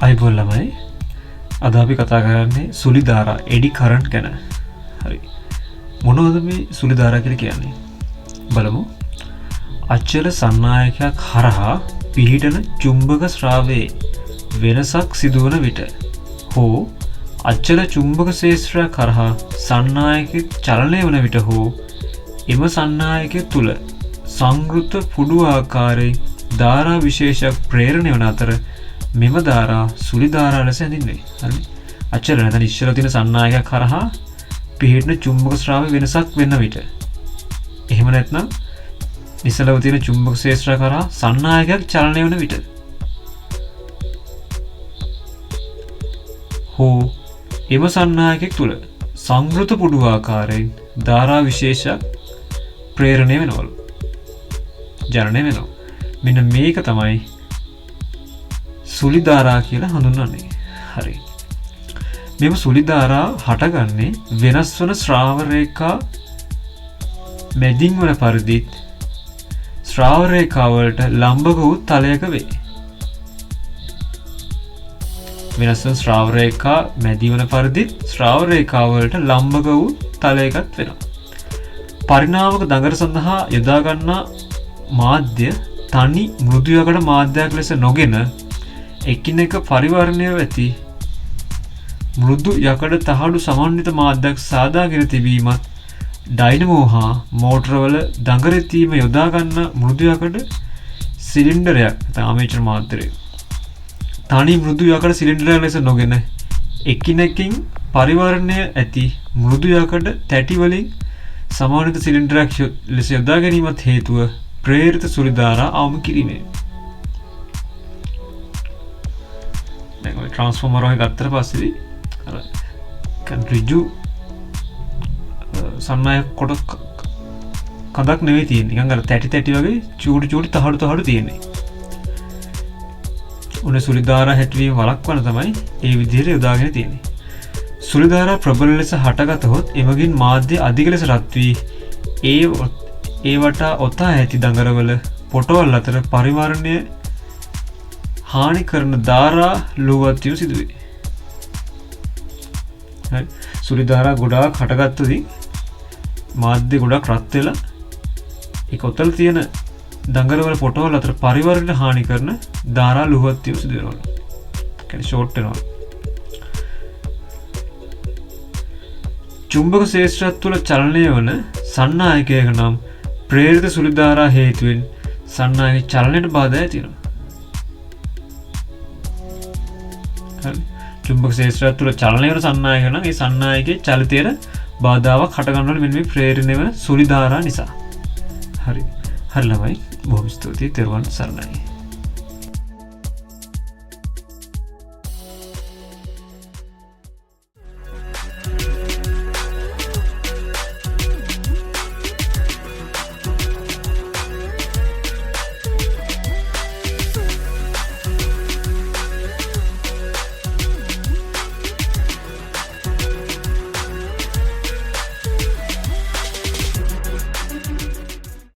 අයිබෝල් ළමයි අද අපි කතා කරන්නේ සුලි ධාරා එඩි කරන්ට් ගැන. හරි. මොනවද මේ සුලි ධාරා කියලා කියන්නේ? බලමු. අචල සන්නායකයක් හරහා පිහිටන චුම්බක ශ්‍රාවයේ වෙනසක් සිදුවන විට හෝ අචල චුම්බක ක්ෂේත්‍රය කරහා සන්නායකයෙක් චලනය වන විට හෝ එම සන්නායකය තුල සංවෘත පුඩු ආකාරයේ ධාරා විශේෂයක් ප්‍රේරණය වන අතර මෙම ධාරා සුලි ධාරා ලෙස හැඳින්වේ. හරි. අචල නැත්නම් ඉස්සර තියෙන සන්නායකයක් කරහා පිහිටන චුම්බක ශ්‍රාවය වෙනසක් වෙන විට. එහෙම නැත්නම් නිසලව තියෙන චුම්බක ක්ෂේත්‍රය කරහා සන්නායකයක් චලනය වන විට. හෝ එම සන්නායකයෙක් තුල සංවෘත පුඩු ආකාරයෙන් ධාරා විශේෂයක් ප්‍රේරණය වෙනවලු. ජනනය වෙනවා. මෙන්න මේක තමයි සුලි ධාරා කියලා හඳුන්වන්නේ. හරි. මෙම සුලි ධාරා හටගන්නේ වෙනස් වන ශ්‍රාව රේඛා මැදින් වන පරිදිත් ශ්‍රාව රේඛා වලට ලම්බක වූ තලයක වේ. වෙනස් වන ශ්‍රාව රේඛා මැදි වන පරිදිත් ශ්‍රාව රේඛා වලට ලම්බක වූ තලයකට වෙනවා. පරිණාමක දඟර සඳහා යොදා ගන්නා මාධ්‍ය තනි මෘදු යකඩ මාධ්‍යයක් ලෙස නොගෙන එකිනෙක පරිවර්ණය ඇති මෘදු යකඩ තහඩු සමන්විත මාධ්‍යයක් සාදාගෙන තිබීමත් ඩයිනමෝ හා මෝටරවල දඟරතීම යොදා ගන්න මෘදු යකඩ සිලින්ඩරයක් ආමේචර් මාත්‍රය තනි මෘදු යකඩ සිලින්ඩරයක් ලෙස නොගෙන එකිනෙකින් පරිවර්ණය ඇති මෘදු යකඩ තැටි වලින් සමානිත සිලින්ඩරයක් ලෙස යොදා ගැනීමත් හේතුව ප්‍රේරිත සුලි ධාරා අවම කිරීමේ. දැන් ඔය ට්‍රාන්ස්ෆෝමර් එක ගත්තට පස්සේ අර රිජු සන්නායක කොට කඳක් නෙවෙයි තියෙන්නේ. නිකන් අර තැටි වගේ චූටි තහඩු තියෙන්නේ. උනේ සුලි ධාරා හැටවීම වළක්වන තමයි ඒ විදිහට යොදාගෙන තියෙන්නේ. සුලි ධාරා ප්‍රබල ලෙස හටගතහොත් එමගින් මාධ්‍ය අධික ලෙස රත් වී ඒ වටා ඔතා ඇති දඟරවල පොටවල් අතර පරිවර්ණය හානි කරන ධාරා ලුවත් වීම සිදුවේ. හරි. සුලි ධාරා ගොඩාක් හටගත්තොත් මාධ්‍ය ගොඩක් රත් වෙලා ඒ කොතල තියෙන දඟරවල පොටවල් අතර පරිවර්ණය හානි කරන ධාරා ලුවත් වීම සිදු වෙනවා. කියන්නේ ෂෝට් වෙනවා. චුම්බක ක්ෂේත්‍රය තුළ චලනය වන සන්නායකයක නම් ප්‍රේරිත සුලි ධාරා හේතුවෙන් සන්නායක චලනයට බාධා ඇති වෙනවා. හරි. චුම්බක ක්ෂේත්‍රය තුළ චලනය වන සන්නායක නම් ඒ සන්නායකයේ චලිතයට බාධාවක් හට ගන්නවලු මෙන්න මේ ප්‍රේරණය වන සුලි ධාරා නිසා. හරි. හරි ළමයි. බොහොම ස්තුතියි. තෙරුවන් සරණයි.